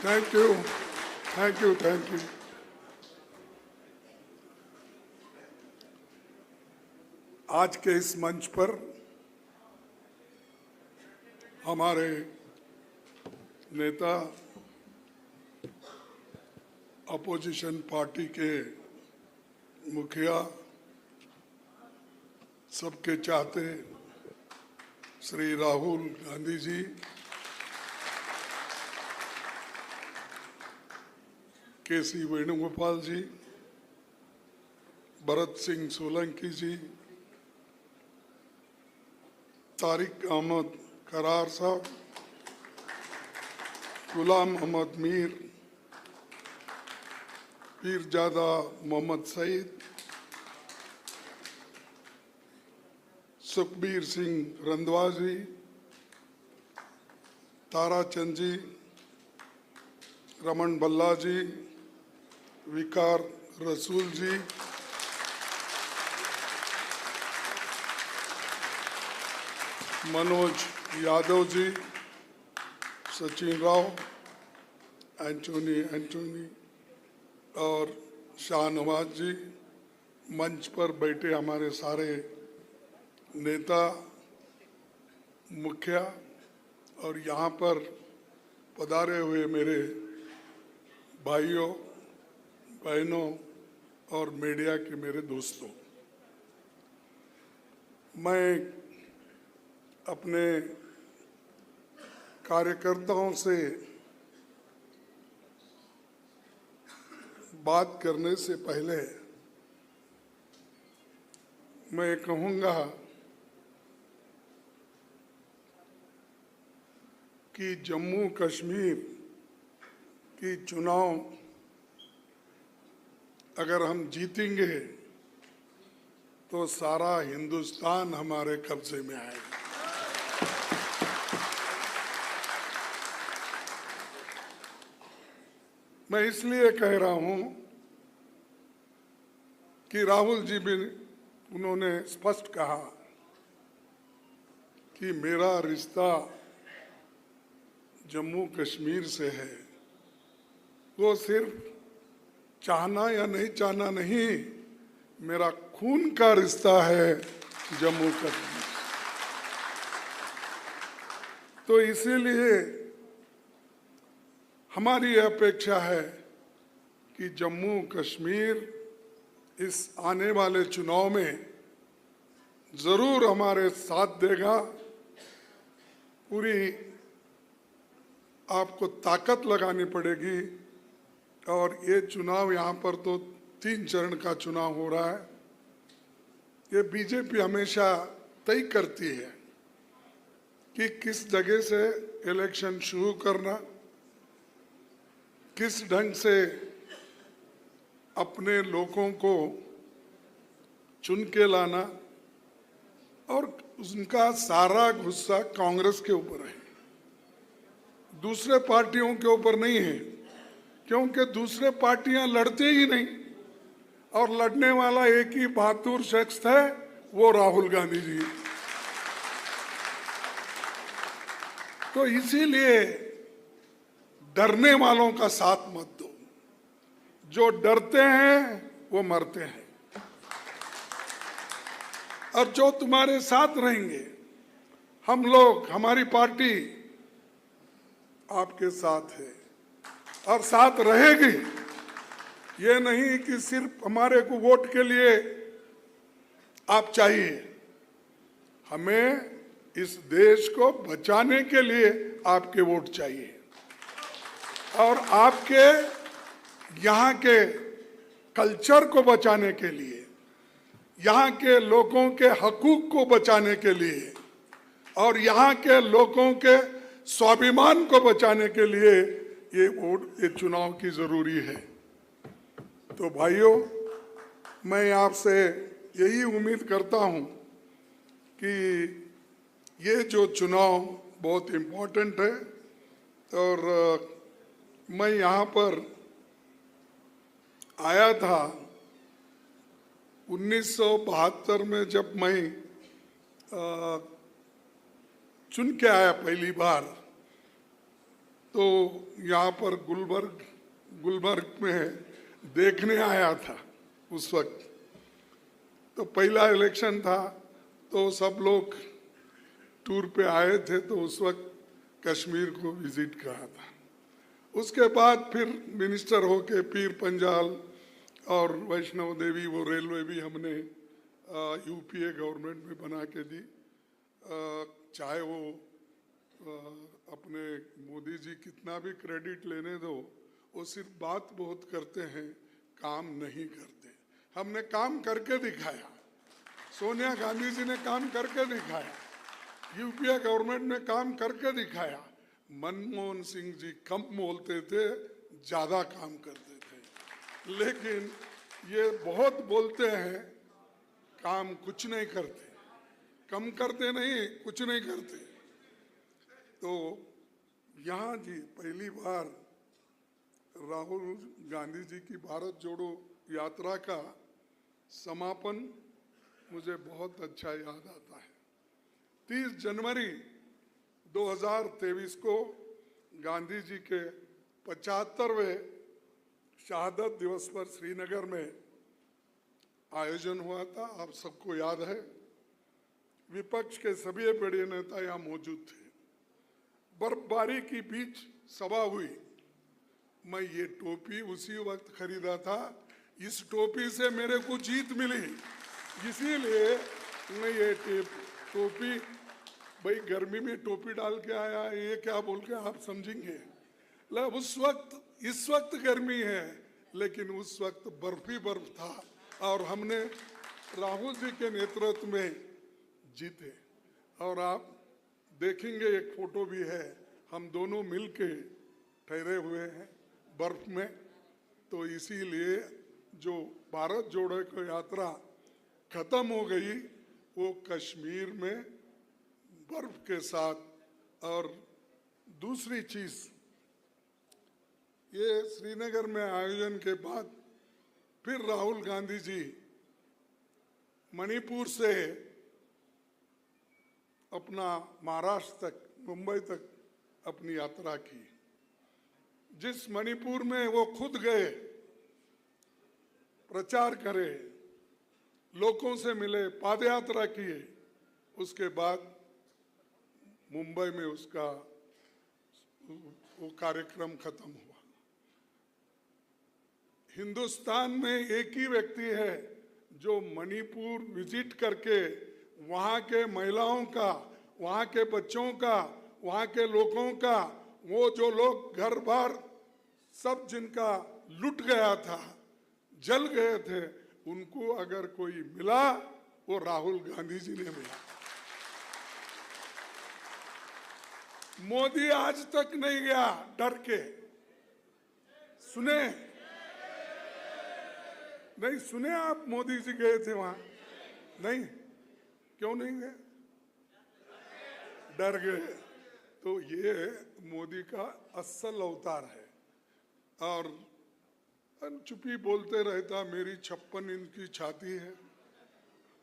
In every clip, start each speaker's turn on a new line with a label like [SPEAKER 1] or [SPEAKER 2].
[SPEAKER 1] Thank you, thank you, thank you. आज के इस मंच पर हमारे नेता, अपोजिशन पार्टी के मुखिया, सबके चाहते श्री राहुल गांधी जी, केसी वेणुगोपाल जी, भरत सिंह सोलंकी जी, तारिक अहमद करार साहब, गुलाम अहमद मीर, पीरजादा मोहम्मद सईद, सुखबीर सिंह रंधवा जी, ताराचंद जी, रमन बल्ला जी, विकार रसूल जी, मनोज यादव जी, सचिन राव, एंटोनी और शाहनवाज जी, मंच पर बैठे हमारे सारे नेता, मुखिया और यहाँ पर पधारे हुए मेरे भाइयों, बहनों और मीडिया के मेरे दोस्तों, मैं अपने कार्यकर्ताओं से बात करने से पहले मैं कहूँगा कि जम्मू कश्मीर की चुनाव अगर हम जीतेंगे तो सारा हिंदुस्तान हमारे कब्जे में आएगा। मैं इसलिए कह रहा हूं कि राहुल जी भी उन्होंने स्पष्ट कहा कि मेरा रिश्ता जम्मू कश्मीर से है। वो सिर्फ चाहना या नहीं चाहना नहीं, मेरा खून का रिश्ता है जम्मू कश्मीर। तो इसीलिए हमारी अपेक्षा है कि जम्मू कश्मीर इस आने वाले चुनाव में जरूर हमारे साथ देगा। पूरी आपको ताकत लगानी पड़ेगी और ये चुनाव यहाँ पर तो 3 चरण का चुनाव हो रहा है। ये बीजेपी हमेशा तय करती है कि किस जगह से इलेक्शन शुरू करना, किस ढंग से अपने लोगों को चुन के लाना, और उनका सारा गुस्सा कांग्रेस के ऊपर है, दूसरे पार्टियों के ऊपर नहीं है, क्योंकि दूसरे पार्टियां लड़ते ही नहीं और लड़ने वाला एक ही बहादुर शख्स है, वो राहुल गांधी जी। तो इसीलिए डरने वालों का साथ मत दो। जो डरते हैं वो मरते हैं, और जो तुम्हारे साथ रहेंगे, हम लोग, हमारी पार्टी आपके साथ है और साथ रहेगी। ये नहीं कि सिर्फ हमारे को वोट के लिए आप चाहिए, हमें इस देश को बचाने के लिए आपके वोट चाहिए, और आपके यहाँ के कल्चर को बचाने के लिए, यहाँ के लोगों के हकूक को बचाने के लिए, और यहाँ के लोगों के स्वाभिमान को बचाने के लिए ये वोट, ये चुनाव की जरूरी है। तो भाइयों, मैं आपसे यही उम्मीद करता हूँ कि ये जो चुनाव बहुत इम्पोर्टेंट है, और मैं यहाँ पर आया था 1972 में, जब मैं चुन के आया पहली बार, तो यहाँ पर गुलबर्ग में देखने आया था उस वक्त। तो पहला इलेक्शन था तो सब लोग टूर पे आए थे, तो उस वक्त कश्मीर को विजिट करा था। उसके बाद फिर मिनिस्टर होके पीर पंजाल और वैष्णव देवी वो रेलवे भी हमने यूपीए गवर्नमेंट में बना के दी। चाहे वो अपने मोदी जी कितना भी क्रेडिट लेने दो, वो सिर्फ बात बहुत करते हैं, काम नहीं करते। हमने काम करके दिखाया, सोनिया गांधी जी ने काम करके दिखाया, यूपीए गवर्नमेंट ने काम करके दिखाया। मनमोहन सिंह जी कम बोलते थे, ज्यादा काम करते थे, लेकिन ये बहुत बोलते हैं, काम कुछ नहीं करते, कम करते नहीं, कुछ नहीं करते। तो यहाँ जी पहली बार राहुल गांधी जी की भारत जोड़ो यात्रा का समापन मुझे बहुत अच्छा याद आता है। 30 जनवरी 2023 को गांधी जी के 75वें शहादत दिवस पर श्रीनगर में आयोजन हुआ था, आप सबको याद है। विपक्ष के सभी बड़े नेता यहाँ मौजूद थे। बर्फबारी के बीच सभा हुई। मैं ये टोपी उसी वक्त खरीदा था, इस टोपी से मेरे को जीत मिली, इसीलिए मैं ये टोपी, भाई गर्मी में टोपी डाल के आया, ये क्या बोल के आप समझेंगे। उस वक्त, इस वक्त गर्मी है, लेकिन उस वक्त बर्फ ही बर्फ था और हमने राहुल जी के नेतृत्व में जीते। और आप देखेंगे एक फोटो भी है, हम दोनों मिलके ठहरे हुए हैं बर्फ में। तो इसीलिए जो भारत जोड़ो की यात्रा खत्म हो गई, वो कश्मीर में बर्फ के साथ। और दूसरी चीज, ये श्रीनगर में आयोजन के बाद फिर राहुल गांधी जी मणिपुर से अपना महाराष्ट्र तक, मुंबई तक अपनी यात्रा की। जिस मणिपुर में वो खुद गए, प्रचार करे, लोगों से मिले, पादयात्रा किए, उसके बाद मुंबई में उसका वो कार्यक्रम खत्म हुआ। हिंदुस्तान में एक ही व्यक्ति है जो मणिपुर विजिट करके वहाँ के महिलाओं का, वहाँ के बच्चों का, वहाँ के लोगों का, वो जो लोग घर बार सब जिनका लुट गया था, जल गए थे, उनको अगर कोई मिला, वो राहुल गांधी जी ने मिला। मोदी आज तक नहीं गया डर के। सुने नहीं, सुने आप मोदी जी गए थे वहां? नहीं, क्यों नहीं गए? डर गए। तो ये मोदी का असल अवतार है। और चुपी बोलते रहता, मेरी 56 इंच की छाती है,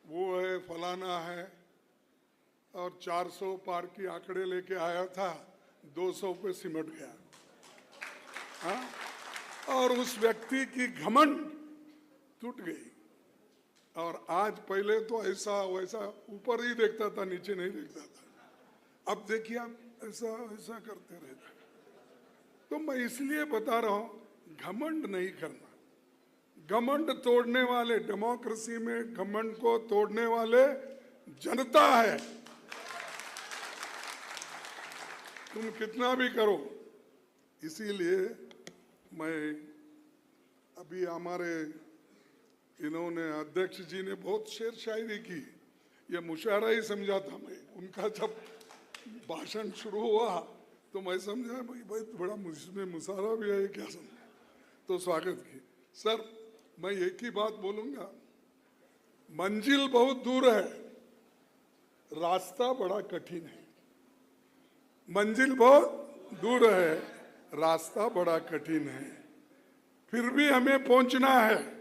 [SPEAKER 1] वो है, फलाना है, और 400 पार की आंकड़े लेके आया था, 200 पे सिमट गया। हाँ? और उस व्यक्ति की घमंड टूट गई। और आज, पहले तो ऐसा वैसा ऊपर ही देखता था, नीचे नहीं देखता था। अब देखिए आप ऐसा ऐसा करते रहते। तो मैं इसलिए बता रहा हूं, घमंड नहीं करना। घमंड तोड़ने वाले, डेमोक्रेसी में घमंड को तोड़ने वाले जनता है। तुम कितना भी करो। इसीलिए मैं अभी हमारे इन्होंने अध्यक्ष जी ने बहुत शेर शायरी की, ये मुशायरा ही समझा था मैं। उनका जब भाषण शुरू हुआ तो मैं समझा भाई बड़ा मुझमें मुशायरा भी है क्या, समझा, तो स्वागत की। सर मैं एक ही बात बोलूंगा, मंजिल बहुत दूर है, रास्ता बड़ा कठिन है। मंजिल बहुत दूर है, रास्ता बड़ा कठिन है, फिर भी हमें पहुंचना है।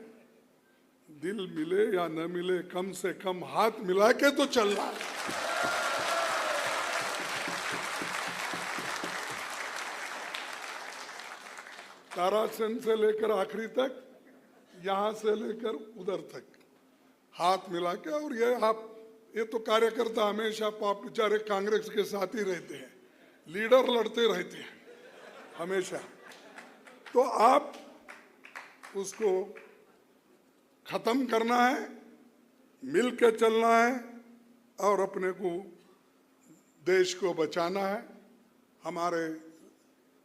[SPEAKER 1] दिल मिले या न मिले, कम से कम हाथ मिला के तो चलना है। तारासन से लेकर आखिरी तक, यहां से लेकर उधर तक हाथ मिला के। और ये तो कार्यकर्ता हमेशा आप बेचारे कांग्रेस के साथ ही रहते हैं, लीडर लड़ते रहते हैं हमेशा। तो आप उसको खत्म करना है, मिल के चलना है और अपने को, देश को बचाना है, हमारे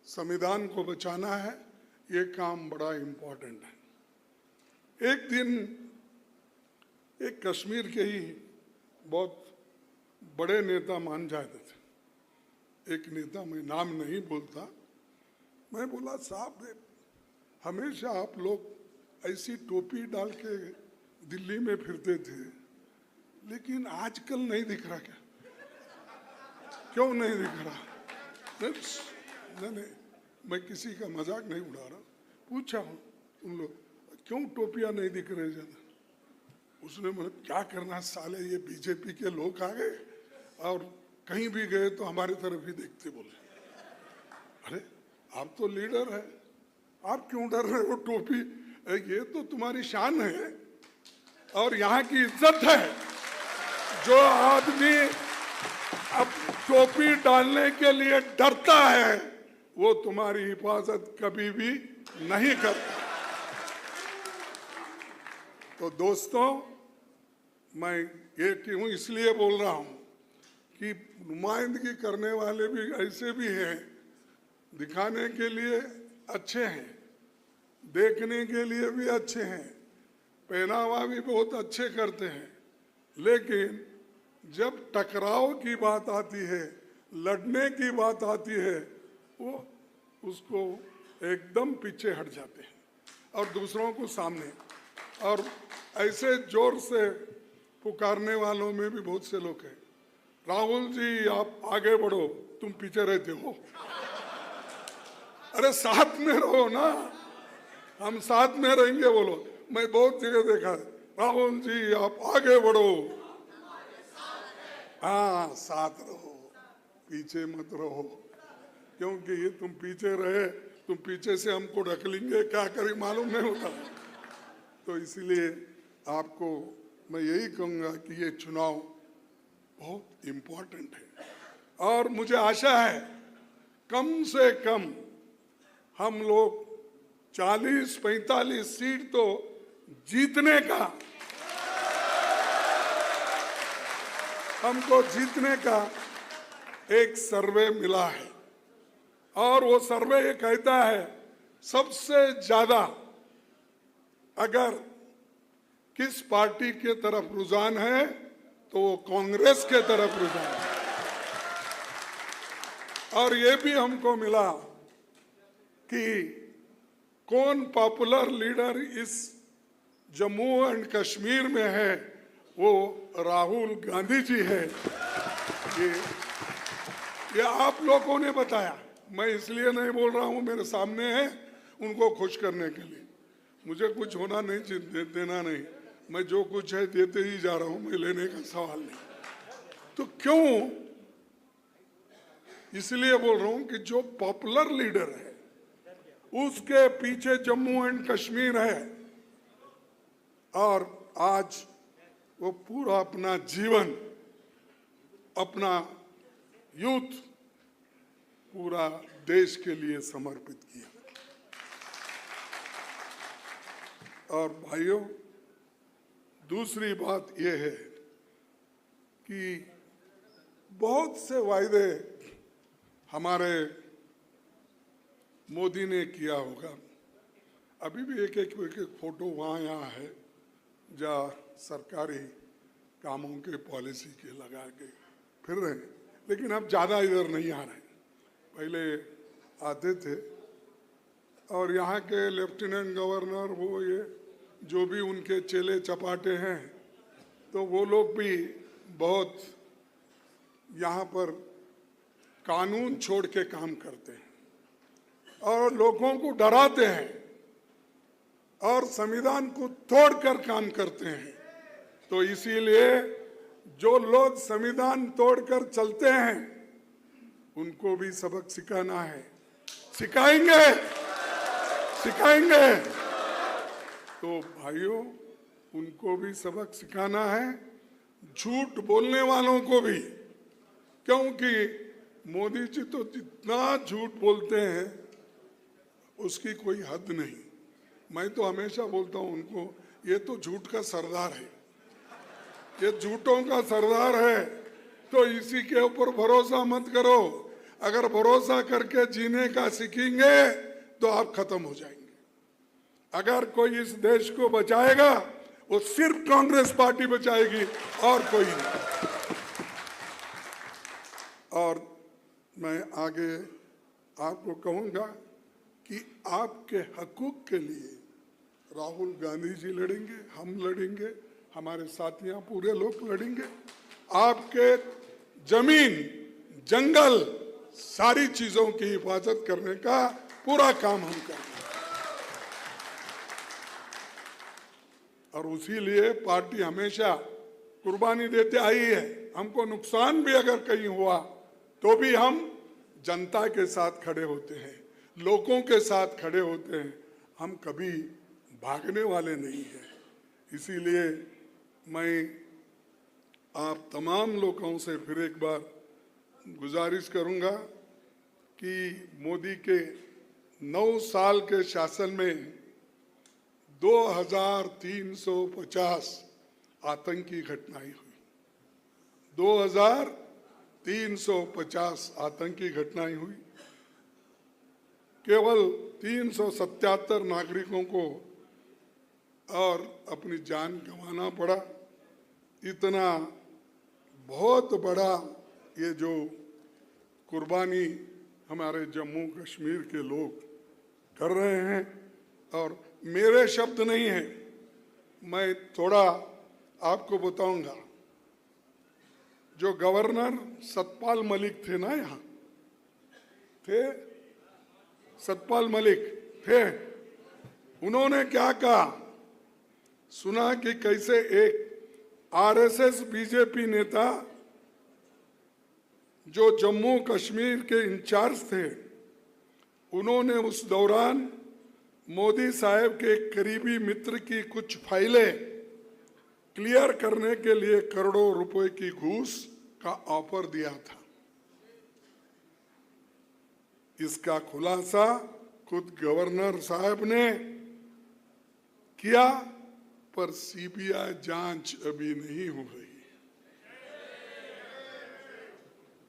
[SPEAKER 1] संविधान को बचाना है। ये काम बड़ा इम्पोर्टेंट है। एक दिन एक कश्मीर के ही बहुत बड़े नेता मान जाते थे, एक नेता, मैं नाम नहीं बोलता, मैं बोला साहब हमेशा आप लोग ऐसी टोपी डाल के दिल्ली में फिरते थे, लेकिन आजकल नहीं दिख रहा क्या? क्यों नहीं दिख रहा? नहीं, मैं किसी का मजाक नहीं उड़ा रहा, पूछा हूँ तुम लोग क्यों टोपियां नहीं दिख रहे ज्यादा? उसने बोला क्या करना साले, ये बीजेपी के लोग आ गए और कहीं भी गए तो हमारी तरफ ही देखते। बोले अरे आप तो लीडर है, आप क्यों डर रहे हो? टोपी ये तो तुम्हारी शान है और यहाँ की इज्जत है। जो आदमी अब टोपी डालने के लिए डरता है वो तुम्हारी हिफाजत कभी भी नहीं करता। तो दोस्तों, मैं ये क्यों इसलिए बोल रहा हूं कि नुमाइंदगी करने वाले भी ऐसे भी हैं, दिखाने के लिए अच्छे हैं, देखने के लिए भी अच्छे हैं, पहनावा भी बहुत अच्छे करते हैं, लेकिन जब टकराव की बात आती है, लड़ने की बात आती है, वो उसको एकदम पीछे हट जाते हैं और दूसरों को सामने। और ऐसे जोर से पुकारने वालों में भी बहुत से लोग हैं, राहुल जी आप आगे बढ़ो, तुम पीछे रहते हो। अरे साथ में रहो ना, हम साथ में रहेंगे। बोलो, मैं बहुत जगह देखा है, राहुल जी आप आगे बढ़ो, हाँ साथ रहो, पीछे मत रहो, क्योंकि ये तुम पीछे रहे, तुम पीछे से हमको ढकलेंगे, क्या करें मालूम नहीं होता। तो इसलिए आपको मैं यही कहूँगा कि ये चुनाव बहुत इम्पोर्टेंट है और मुझे आशा है कम से कम हम लोग 40-45 सीट तो जीतने का, हमको जीतने का एक सर्वे मिला है और वो सर्वे ये कहता है सबसे ज्यादा अगर किस पार्टी के तरफ रुझान है तो वो कांग्रेस के तरफ रुझान है। और ये भी हमको मिला कि कौन पॉपुलर लीडर इस जम्मू एंड कश्मीर में है, वो राहुल गांधी जी है। ये आप लोगों ने बताया, मैं इसलिए नहीं बोल रहा हूं, मेरे सामने है, उनको खुश करने के लिए। मुझे कुछ होना नहीं, देना नहीं, मैं जो कुछ है देते ही जा रहा हूं, मैं लेने का सवाल नहीं। तो क्यों इसलिए बोल रहा हूं कि जो पॉपुलर लीडर है उसके पीछे जम्मू एंड कश्मीर है और आज वो पूरा अपना जीवन, अपना यूथ पूरा देश के लिए समर्पित किया। और भाइयों, दूसरी बात यह है कि बहुत से वायदे हमारे मोदी ने किया होगा। अभी भी एक एक फोटो वहाँ यहाँ है जहाँ सरकारी कामों के पॉलिसी के लगा के फिर रहे हैं, लेकिन अब ज़्यादा इधर नहीं आ रहे, पहले आते थे। और यहाँ के लेफ्टिनेंट गवर्नर वो ये जो भी उनके चेले चपाटे हैं, तो वो लोग भी बहुत यहाँ पर कानून छोड़ के काम करते हैं और लोगों को डराते हैं और संविधान को तोड़कर काम करते हैं। तो इसीलिए जो लोग संविधान तोड़कर चलते हैं उनको भी सबक सिखाना है, सिखाएंगे। सिखाएंगे। तो भाइयों, उनको भी सबक सिखाना है, झूठ बोलने वालों को भी, क्योंकि मोदी जी तो जितना झूठ बोलते हैं उसकी कोई हद नहीं। मैं तो हमेशा बोलता हूं उनको, ये तो झूठ का सरदार है, ये झूठों का सरदार है, तो इसी के ऊपर भरोसा मत करो। अगर भरोसा करके जीने का सीखेंगे तो आप खत्म हो जाएंगे। अगर कोई इस देश को बचाएगा वो सिर्फ कांग्रेस पार्टी बचाएगी और कोई नहीं। और मैं आगे आपको कहूंगा कि आपके हकूक के लिए राहुल गांधी जी लड़ेंगे, हम लड़ेंगे, हमारे साथियां पूरे लोग लड़ेंगे। आपके जमीन, जंगल, सारी चीजों की हिफाजत करने का पूरा काम हम करेंगे। और उसी लिए पार्टी हमेशा कुर्बानी देते आई है। हमको नुकसान भी अगर कहीं हुआ तो भी हम जनता के साथ खड़े होते हैं, लोगों के साथ खड़े होते हैं, हम कभी भागने वाले नहीं हैं। इसीलिए मैं आप तमाम लोगों से फिर एक बार गुजारिश करूंगा कि मोदी के 9 साल के शासन में 2350 आतंकी घटनाएं हुई। 2350 आतंकी घटनाएं हुई। केवल 377 नागरिकों को और अपनी जान गंवाना पड़ा। इतना बहुत बड़ा ये जो कुर्बानी हमारे जम्मू कश्मीर के लोग कर रहे हैं, और मेरे शब्द नहीं है, मैं थोड़ा आपको बताऊंगा। जो गवर्नर सतपाल मलिक थे ना, यहाँ थे, सतपाल मलिक थे, उन्होंने क्या कहा सुना कि कैसे एक आरएसएस बीजेपी नेता जो जम्मू कश्मीर के इंचार्ज थे, उन्होंने उस दौरान मोदी साहब के करीबी मित्र की कुछ फाइलें क्लियर करने के लिए करोड़ों रुपए की घूस का ऑफर दिया था। इसका खुलासा खुद गवर्नर साहब ने किया, पर सीबीआई जांच अभी नहीं हो रही।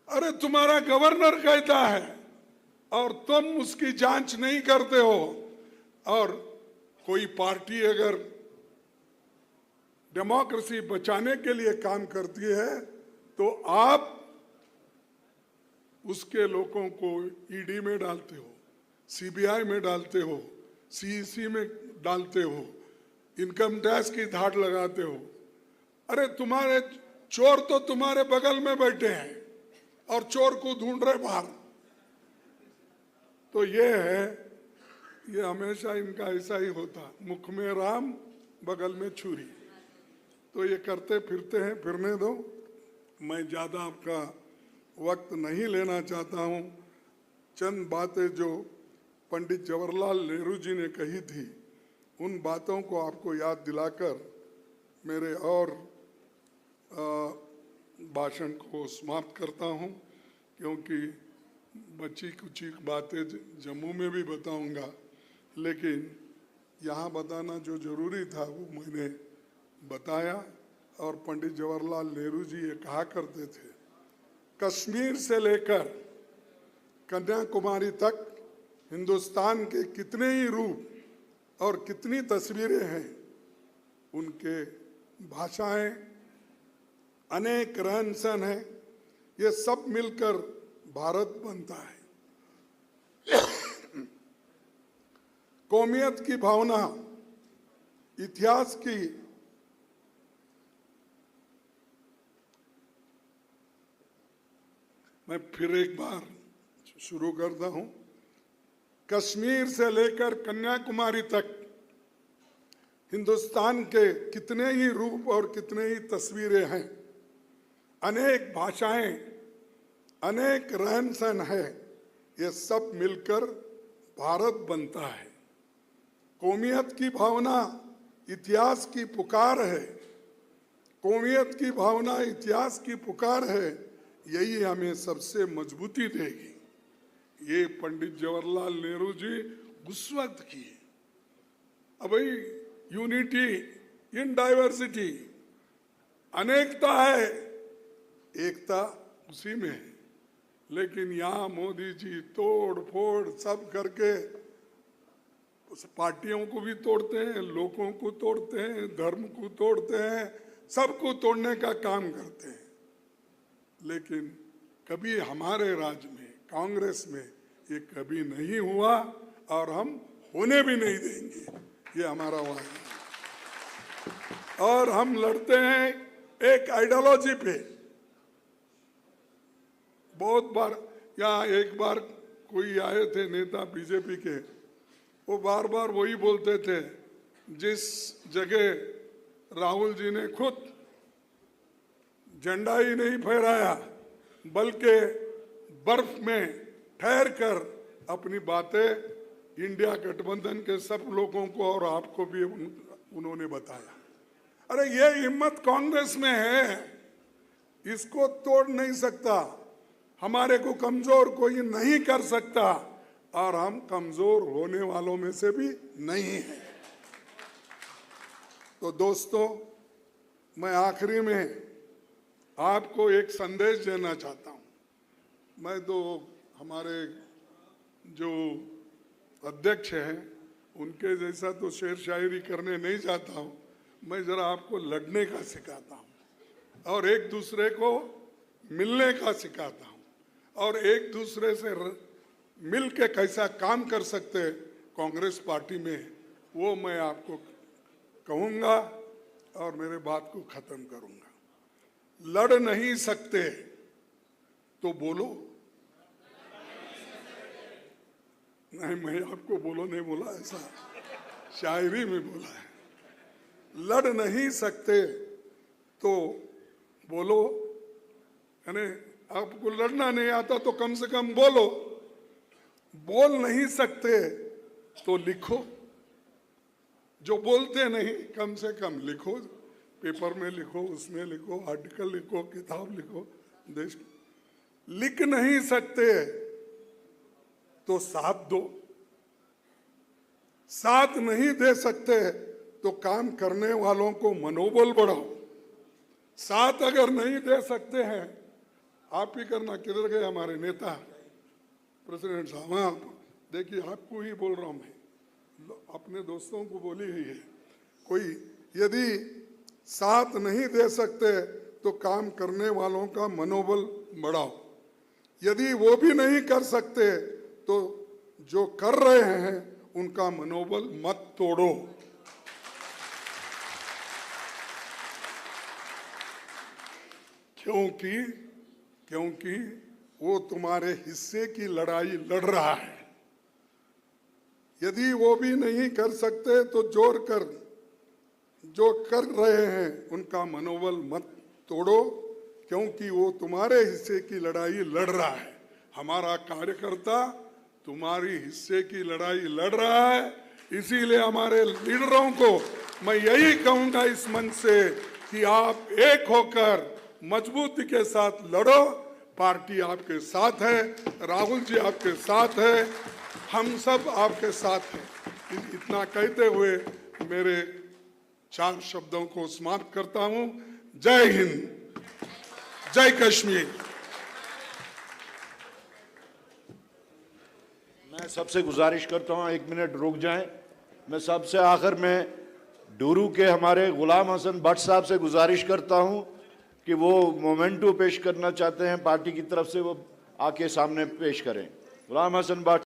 [SPEAKER 1] अरे तुम्हारा गवर्नर कहता है और तुम उसकी जांच नहीं करते हो। और कोई पार्टी अगर डेमोक्रेसी बचाने के लिए काम करती है तो आप उसके लोगों को ईडी में डालते हो, सीबीआई में डालते हो, सीईसी में डालते हो, इनकम टैक्स की धाड़ लगाते हो। अरे तुम्हारे चोर तो तुम्हारे बगल में बैठे हैं और चोर को ढूंढ रहे बाहर। तो ये है, ये हमेशा इनका ऐसा ही होता, मुख में राम बगल में छुरी। तो ये करते फिरते हैं, फिरने दो। मैं ज्यादा आपका वक्त नहीं लेना चाहता हूं। चंद बातें जो पंडित जवाहरलाल नेहरू जी ने कही थी, उन बातों को आपको याद दिलाकर मेरे और भाषण को समाप्त करता हूं, क्योंकि बची कुछ बातें जम्मू में भी बताऊंगा, लेकिन यहाँ बताना जो जरूरी था वो मैंने बताया। और पंडित जवाहरलाल नेहरू जी ये कहा करते थे, कश्मीर से लेकर कन्याकुमारी तक हिंदुस्तान के कितने ही रूप और कितनी तस्वीरें हैं, उनके भाषाएं, अनेक रहन सहन है, ये सब मिलकर भारत बनता है। कौमियत की भावना, इतिहास की मैं फिर एक बार शुरू करता हूं। कश्मीर से लेकर कन्याकुमारी तक हिंदुस्तान के कितने ही रूप और कितने ही तस्वीरें हैं, अनेक भाषाएं, अनेक रहन सहन है, ये सब मिलकर भारत बनता है। कौमियत की भावना इतिहास की पुकार है, कौमियत की भावना इतिहास की पुकार है, यही हमें सबसे मजबूती देगी। ये पंडित जवाहरलाल नेहरू जी उस वक्त की। अब भाई यूनिटी इन डाइवर्सिटी, अनेकता है, एकता उसी में है। लेकिन यहाँ मोदी जी तोड़ फोड़ सब करके उस पार्टियों को भी तोड़ते हैं, लोगों को तोड़ते हैं, धर्म को तोड़ते हैं, सबको तोड़ने का काम करते हैं। लेकिन कभी हमारे राज्य में, कांग्रेस में ये कभी नहीं हुआ और हम होने भी नहीं देंगे। ये हमारा वादा है। और हम लड़ते हैं एक आइडियोलॉजी पे। बहुत बार यहाँ एक बार कोई आए थे नेता बीजेपी के, वो बार बार वही बोलते थे, जिस जगह राहुल जी ने खुद झंडा ही नहीं फहराया बल्कि बर्फ में ठहर कर अपनी बातें इंडिया गठबंधन के सब लोगों को और आपको भी उन्होंने बताया। अरे ये हिम्मत कांग्रेस में है, इसको तोड़ नहीं सकता, हमारे को कमजोर कोई नहीं कर सकता और हम कमजोर होने वालों में से भी नहीं हैं। तो दोस्तों, मैं आखिरी में आपको एक संदेश देना चाहता हूं। मैं तो हमारे जो अध्यक्ष हैं उनके जैसा तो शेर शायरी करने नहीं जाता हूं, मैं जरा आपको लड़ने का सिखाता हूं और एक दूसरे को मिलने का सिखाता हूं और एक दूसरे से मिल के कैसा काम कर सकते कांग्रेस पार्टी में, वो मैं आपको कहूंगा और मेरे बात को खत्म करूंगा। लड़ नहीं सकते तो बोलो। नहीं, मैं आपको बोलो नहीं बोला, ऐसा शायरी में बोला है। लड़ नहीं सकते तो बोलो, यानी आपको लड़ना नहीं आता तो कम से कम बोलो। बोल नहीं सकते तो लिखो, जो बोलते नहीं कम से कम लिखो, पेपर में लिखो, उसमें लिखो, आर्टिकल लिखो, किताब लिखो। देश लिख नहीं सकते तो साथ दो, साथ नहीं दे सकते तो काम करने वालों को मनोबल बढ़ाओ। साथ अगर नहीं दे सकते हैं, आप ही करना। किधर गए हमारे नेता प्रेसिडेंट साहब? हाँ, देखिए आपको ही बोल रहा हूं मैं, अपने दोस्तों को बोली ही है। कोई यदि साथ नहीं दे सकते तो काम करने वालों का मनोबल बढ़ाओ। यदि वो भी नहीं कर सकते तो जो कर रहे हैं उनका मनोबल मत तोड़ो। क्योंकि वो तुम्हारे हिस्से की लड़ाई लड़ रहा है। यदि वो भी नहीं कर सकते तो जो कर रहे हैं उनका मनोबल मत तोड़ो, क्योंकि वो तुम्हारे हिस्से की लड़ाई लड़ रहा है। हमारा कार्यकर्ता तुम्हारी हिस्से की लड़ाई लड़ रहा है, इसीलिए हमारे लीडरों को मैं यही कहूंगा इस मंच से कि आप एक होकर मजबूती के साथ लड़ो। पार्टी आपके साथ है, राहुल जी आपके साथ है, हम सब आपके साथ हैं। इतना कहते हुए मेरे 4 शब्दों को समाप्त करता हूं। जय हिंद, जय कश्मीर।
[SPEAKER 2] मैं सबसे गुजारिश करता हूं 1 मिनट रुक जाएं। मैं सबसे आखिर में डूरू के हमारे गुलाम हसन भट्ट साहब से गुजारिश करता हूं कि वो मोमेंटो पेश करना चाहते हैं पार्टी की तरफ से, वो आके सामने पेश करें। गुलाम हसन भट्ट।